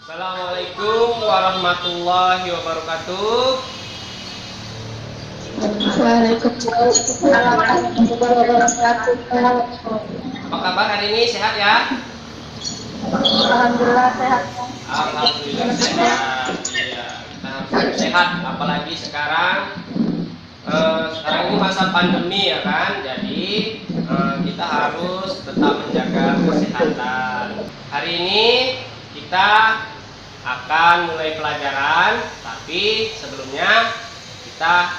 Assalamualaikum warahmatullahi wabarakatuh. Waalaikumsalam warahmatullahi wabarakatuh. Apa kabar hari ini? Sehat ya? Alhamdulillah sehat. Alhamdulillah sehat. Iya, kita harus sehat. Apalagi sekarang ini masa pandemi ya kan. Jadi kita harus tetap menjaga kesehatan. Hari ini kita akan mulai pelajaran, tapi sebelumnya kita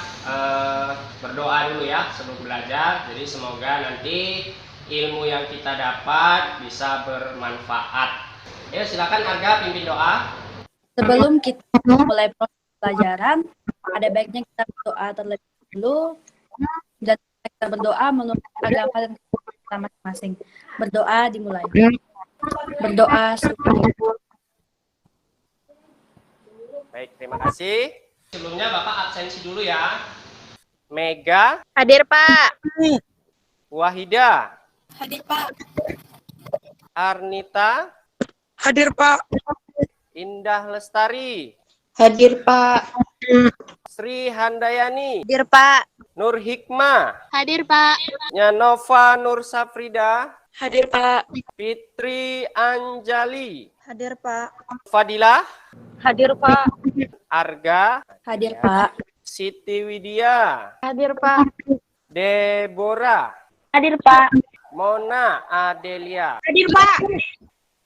berdoa dulu ya sebelum belajar. Jadi semoga nanti ilmu yang kita dapat bisa bermanfaat. Ayo silakan Arga pimpin doa. Sebelum kita mulai proses pelajaran, ada baiknya kita berdoa terlebih dulu dan kita berdoa menurut agama dan kita masing-masing. Berdoa dimulai. Berdoa syukur. Baik, terima kasih. Sebelumnya Bapak absensi dulu ya. Mega. Hadir, Pak. Wahida. Hadir, Pak. Arnita. Hadir, Pak. Indah Lestari. Hadir Pak. Sri Handayani. Hadir, Pak. Nur Hikmah. Hadir, Pak. Nyanova Nur Safrida. Hadir, Pak. Fitri Anjali. Hadir, Pak. Fadilah. Hadir, Pak. Arga. Hadir, Pak. Siti Widya. Hadir, Pak. Deborah. Hadir, Pak. Mona Adelia. Hadir, Pak.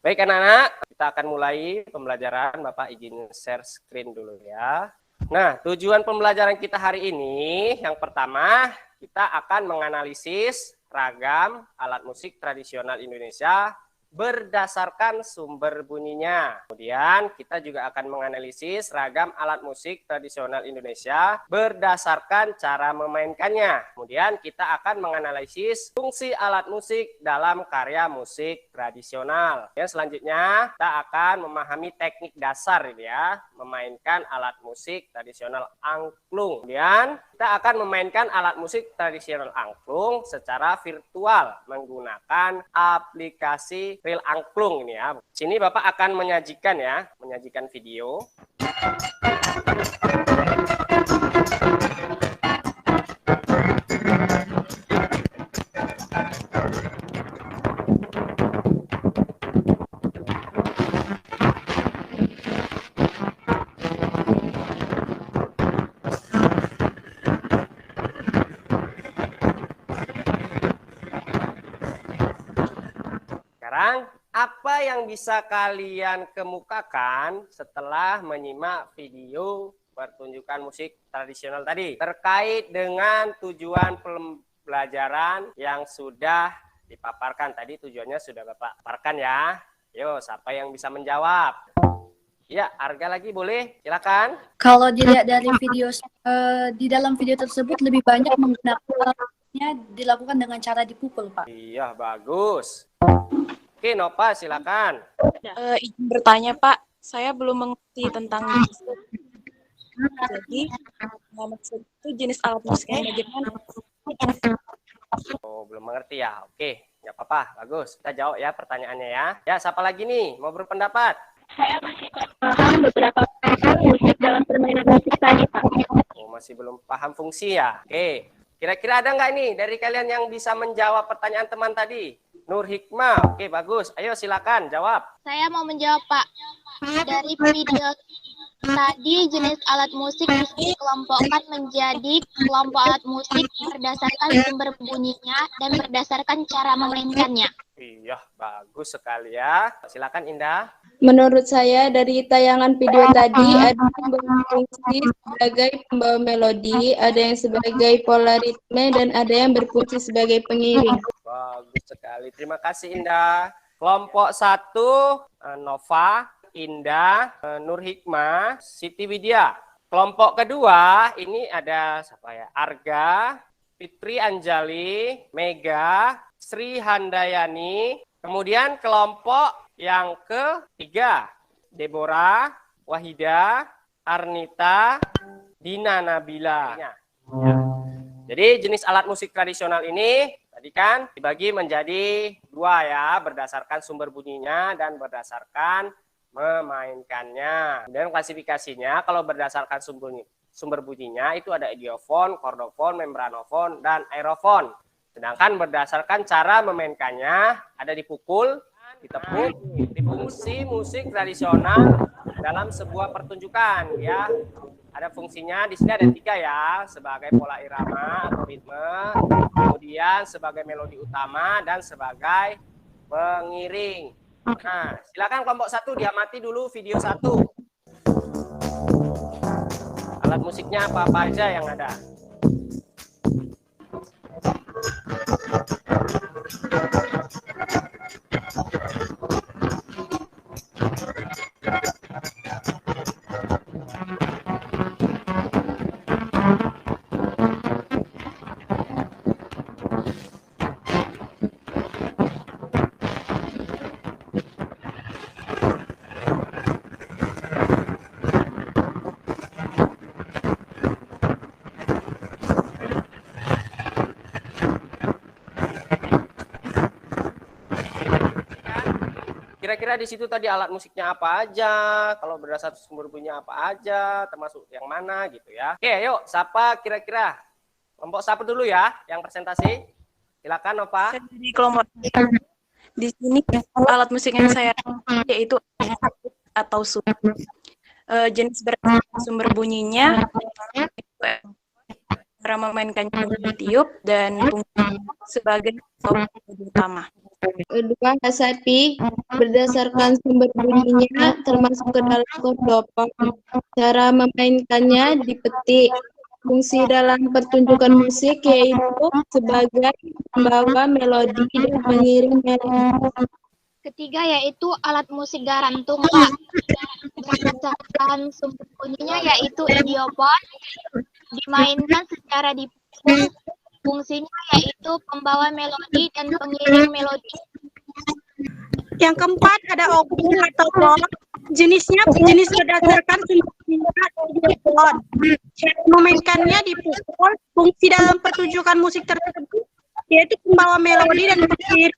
Baik anak-anak, kita akan mulai pembelajaran. Bapak izin share screen dulu ya. Nah, tujuan pembelajaran kita hari ini, yang pertama, kita akan menganalisis ragam alat musik tradisional Indonesia berdasarkan sumber bunyinya. Kemudian kita juga akan menganalisis ragam alat musik tradisional Indonesia berdasarkan cara memainkannya. Kemudian kita akan menganalisis fungsi alat musik dalam karya musik tradisional. Yang selanjutnya kita akan memahami teknik dasar ini ya, memainkan alat musik tradisional angklung. Kemudian kita akan memainkan alat musik tradisional angklung secara virtual menggunakan aplikasi Real Angklung ini ya. Sini Bapak akan menyajikan video. Sekarang, apa yang bisa kalian kemukakan setelah menyimak video pertunjukan musik tradisional tadi terkait dengan tujuan pembelajaran yang sudah dipaparkan tadi? Tujuannya sudah Bapak paparkan ya. Yo, siapa yang bisa menjawab? Ya, Arga lagi boleh, silakan. Kalau dilihat dari video, di dalam video tersebut lebih banyak menggunakannya dilakukan dengan cara dipukul, Pak. Iya, bagus. Oke, Nova silakan. Izin bertanya, Pak. Saya belum mengerti tentang musik. Jadi, maksud itu jenis alat musiknya bagaimana? Oh, belum mengerti ya. Oke, nggak apa-apa. Bagus. Kita jawab ya pertanyaannya ya. Ya, siapa lagi nih mau berpendapat? Saya masih paham beberapa musik dalam permainan musik tadi, Pak. Oh, masih belum paham fungsi ya. Oke. Kira-kira ada nggak nih dari kalian yang bisa menjawab pertanyaan teman tadi? Nur Hikmah. Oke, bagus. Ayo silakan jawab. Saya mau menjawab, Pak. Dari video tadi, jenis alat musik bisa dikelompokkan menjadi kelompok alat musik berdasarkan sumber bunyinya dan berdasarkan cara memainkannya. Iya, bagus sekali ya. Silakan Indah. Menurut saya dari tayangan video tadi ada yang berfungsi sebagai pembawa melodi, ada yang sebagai pola ritme, dan ada yang berfungsi sebagai pengiring. Bagus sekali. Terima kasih Indah. Kelompok 1 Nova, Indah, Nur Hikmah, Siti Widya. Kelompok kedua ini ada siapa ya? Arga, Fitri Anjali, Mega, Sri Handayani. Kemudian kelompok yang ketiga, Deborah, Wahida, Arnita, Dina Nabila. Ya. Jadi jenis alat musik tradisional ini tadi kan dibagi menjadi dua ya, berdasarkan sumber bunyinya dan berdasarkan memainkannya. Dan klasifikasinya kalau berdasarkan sumber bunyinya itu ada idiofon, kordofon, membranofon, dan aerofon. Sedangkan berdasarkan cara memainkannya ada dipukul, ditepuk, di fungsi musik tradisional dalam sebuah pertunjukan ya. Ada fungsinya di sini ada 3 ya, sebagai pola irama atau ritme, kemudian sebagai melodi utama dan sebagai pengiring. Nah, silakan kelompok 1 diamati dulu video 1. Alat musiknya apa-apa aja yang ada. Kira-kira di situ tadi alat musiknya apa aja, kalau berdasarkan sumber bunyinya apa aja, termasuk yang mana gitu ya. Oke, yuk, siapa kira-kira? Kelompok siapa dulu ya yang presentasi? Silakan Nova. Di kelompok di sini alat musik yang saya yaitu atau jenis sumber bunyinya cara memainkannya tiup dan sebagai utama. Kedua, Hasapi berdasarkan sumber bunyinya termasuk ke dalam kordofon. Cara memainkannya dipetik. Fungsi dalam pertunjukan musik yaitu sebagai pembawa melodi dan pengiring melodi. Ketiga yaitu alat musik garantung, Pak. Berdasarkan sumber bunyinya yaitu idiopon, dimainkan secara dipukul. Fungsinya yaitu pembawa melodi dan pengiring melodi. Yang keempat ada obung atau bol. Jenis berdasarkan sumber bunyinya idiopon. Cara memainkannya dipukul. Fungsi dalam pertunjukan musik tersebut yaitu pembawa melodi dan pengiring.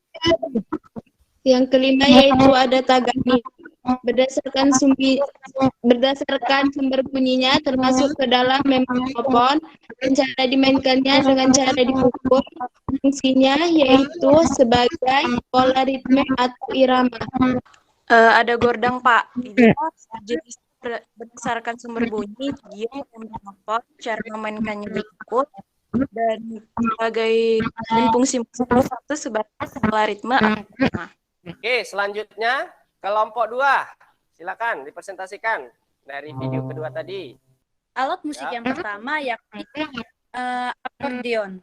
Yang kelima yaitu ada tagani. Berdasarkan sumber bunyinya termasuk ke dalam membranofon dan cara dimainkannya dengan cara dipukul. Fungsinya yaitu sebagai pola ritme atau irama. Ada gordang, Pak. Jenis berdasarkan sumber bunyi, giong, membranofon, cara memainkannya dipukul, dan fungsi musik itu sebagai pola ritme. Oke, selanjutnya kelompok 2. Silakan dipresentasikan dari video kedua tadi. Alat musik yang pertama yakni akordeon.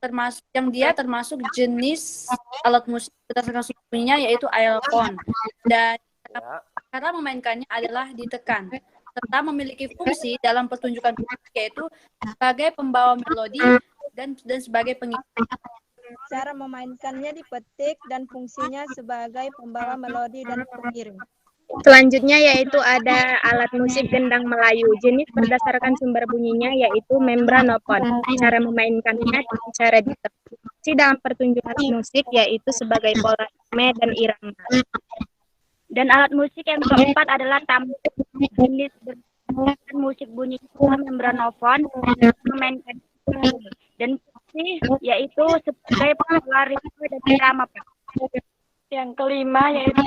Termasuk jenis alat musik berdasarkan sumber bunyinya yaitu aerofon. Dan cara memainkannya adalah ditekan. Serta memiliki fungsi dalam pertunjukan musik yaitu sebagai pembawa melodi dan sebagai pengiring. Cara memainkannya dipetik dan fungsinya sebagai pembawa melodi dan pengiring. Selanjutnya yaitu ada alat musik gendang Melayu. Jenis berdasarkan sumber bunyinya yaitu membranofon. Cara memainkannya dengan cara ditekan. Fungsi dalam pertunjukan musik yaitu sebagai pola ritme dan irama. Dan alat musik yang keempat adalah tambur. Jenis berdasarkan musik bunyinya membranofon. Memainkan dan yaitu sebagai pola ritme dan irama, Pak. Yang kelima yaitu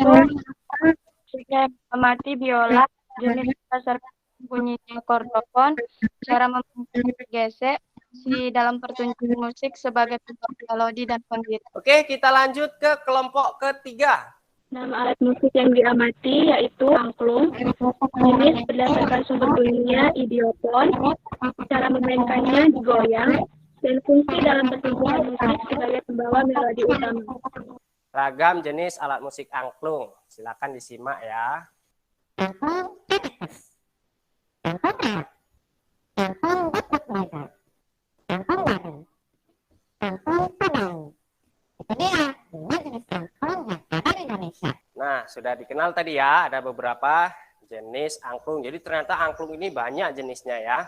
musik amati biola, jenis berdasarkan bunyinya kordofon, cara memainkan gesek di dalam pertunjukan musik sebagai melodi dan pengiring. Oke, kita lanjut ke kelompok ketiga. Nama alat musik yang diamati yaitu angklung. Jenis berdasarkan sumber bunyinya idiopon, cara memainkannya digoyang, dan fungsi dalam pertunjukan musik sebagai pembawa melodi utama. Ragam jenis alat musik angklung. Silakan disimak ya. Nah, sudah dikenal tadi ya, ada beberapa jenis angklung. Jadi ternyata angklung ini banyak jenisnya ya.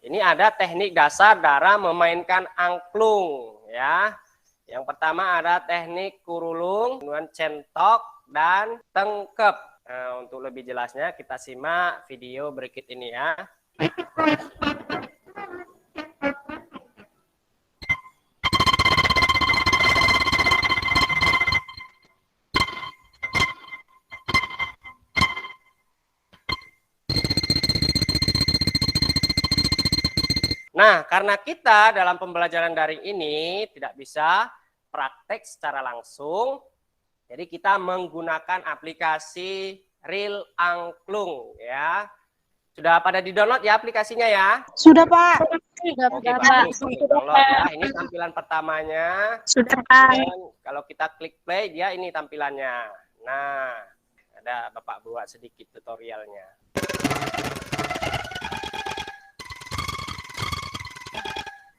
Ini ada teknik dasar dalam memainkan angklung ya. Yang pertama ada teknik kurulung, kemudian centok dan tengkep. Untuk lebih jelasnya kita simak video berikut ini ya. Nah, karena kita dalam pembelajaran daring ini tidak bisa praktek secara langsung, jadi kita menggunakan aplikasi Real Angklung ya. Sudah pada di-download ya aplikasinya ya? Sudah, Pak. Oke, bagus. Download ya. Ini tampilan pertamanya. Sudah, Pak. Dan kalau kita klik play, dia ini tampilannya. Nah, ada Bapak buat sedikit tutorialnya.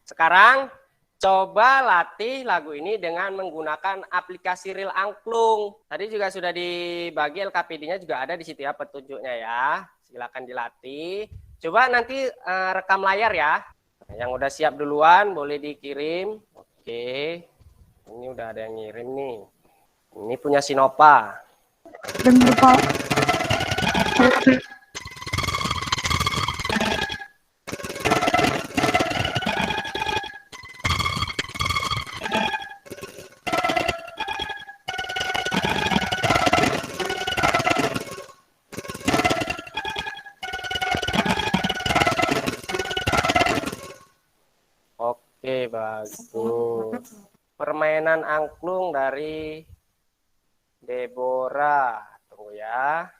Sekarang coba latih lagu ini dengan menggunakan aplikasi Real Angklung. Tadi juga sudah dibagi LKPD-nya juga ada di situ ya petunjuknya ya. Silakan dilatih. Coba nanti rekam layar ya. Yang udah siap duluan boleh dikirim. Oke. Ini udah ada yang ngirim nih. Ini punya Sinopa. Dengar, Pak. Oke, bagus. Permainan angklung dari Deborah. Tunggu ya.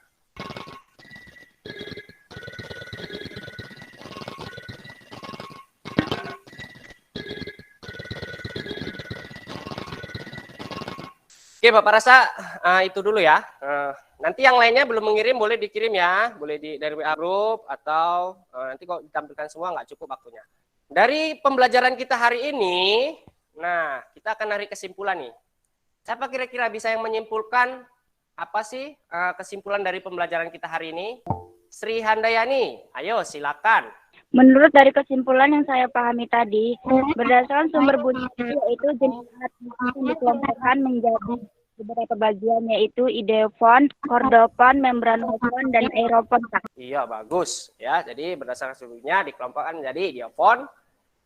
Oke, Bapak rasa itu dulu ya. Nanti yang lainnya belum mengirim boleh dikirim ya. Boleh dari WA Group atau nanti kok ditampilkan semua nggak cukup waktunya. Dari pembelajaran kita hari ini, nah kita akan narik kesimpulan nih. Siapa kira-kira bisa yang menyimpulkan apa sih kesimpulan dari pembelajaran kita hari ini? Sri Handayani, ayo silakan. Menurut dari kesimpulan yang saya pahami tadi, berdasarkan sumber bunyi yaitu jenis alat musik yang dikelompokkan menjadi beberapa bagian yaitu ideofon, kordofon, membranofon, dan aerofon. Iya, bagus ya. Jadi berdasarkan sumbernya dikelompokkan menjadi ideofon,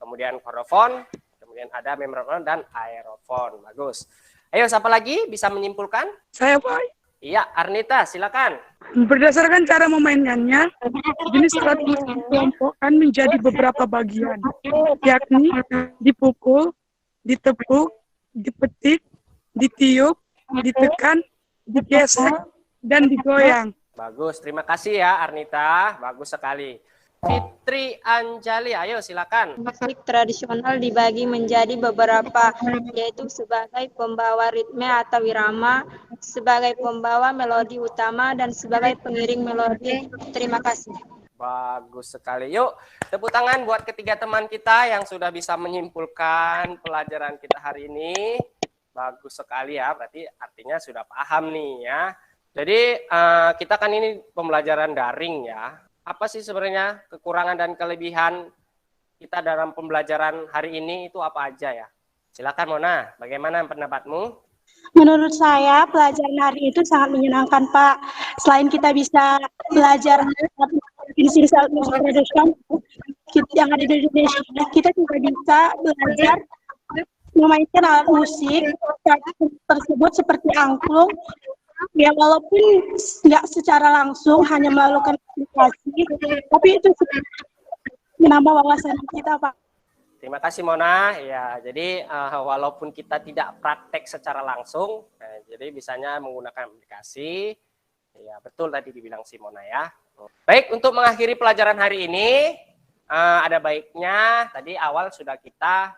kemudian kordofon, kemudian ada membranofon dan aerofon. Bagus. Ayo, siapa lagi bisa menyimpulkan? Saya, Pak. Iya, Arnita, silakan. Berdasarkan cara memainkannya, jenis alat musik dikelompokkan menjadi beberapa bagian, yakni dipukul, ditepuk, dipetik, ditiup, ditekan, digesek, dan digoyang. Bagus, terima kasih ya Arnita, bagus sekali. Fitri Anjali, ayo silakan. Musik tradisional dibagi menjadi beberapa, yaitu sebagai pembawa ritme atau irama, sebagai pembawa melodi utama, dan sebagai pengiring melodi. Terima kasih. Bagus sekali. Yuk, tepuk tangan buat ketiga teman kita yang sudah bisa menyimpulkan pelajaran kita hari ini. Bagus sekali ya, berarti artinya sudah paham nih ya. Jadi kita kan ini pembelajaran daring ya. Apa sih sebenarnya kekurangan dan kelebihan kita dalam pembelajaran hari ini itu apa aja ya? Silakan Mona, bagaimana pendapatmu? Menurut saya pelajaran hari itu sangat menyenangkan, Pak. Selain kita bisa belajar jenis alat musik tradisional yang ada di Indonesia, kita juga bisa belajar memainkan alat musik tersebut seperti angklung. Ya, walaupun nggak secara langsung hanya melakukan aplikasi, tapi itu menambah wawasan kita, Pak. Terima kasih Mona. Ya, jadi walaupun kita tidak praktek secara langsung, jadi bisanya menggunakan aplikasi. Ya, betul tadi dibilang si Mona ya. Baik, untuk mengakhiri pelajaran hari ini, ada baiknya tadi awal sudah kita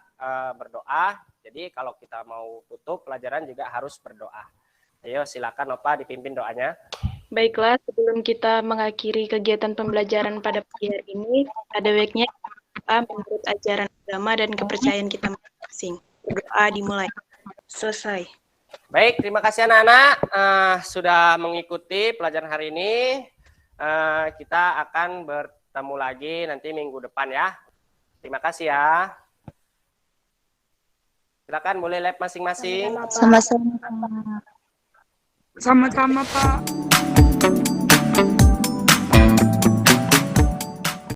berdoa. Jadi kalau kita mau tutup pelajaran juga harus berdoa. Ayo silakan Nova dipimpin doanya. Baiklah, sebelum kita mengakhiri kegiatan pembelajaran pada pagi hari ini, ada baiknya kita menurut ajaran agama dan kepercayaan kita masing-masing. Berdoa dimulai. Selesai. Baik, terima kasih anak-anak sudah mengikuti pelajaran hari ini. Kita akan bertemu lagi nanti minggu depan ya. Terima kasih ya. Silakan boleh live masing-masing. Sama-sama. Sama-sama, Pak.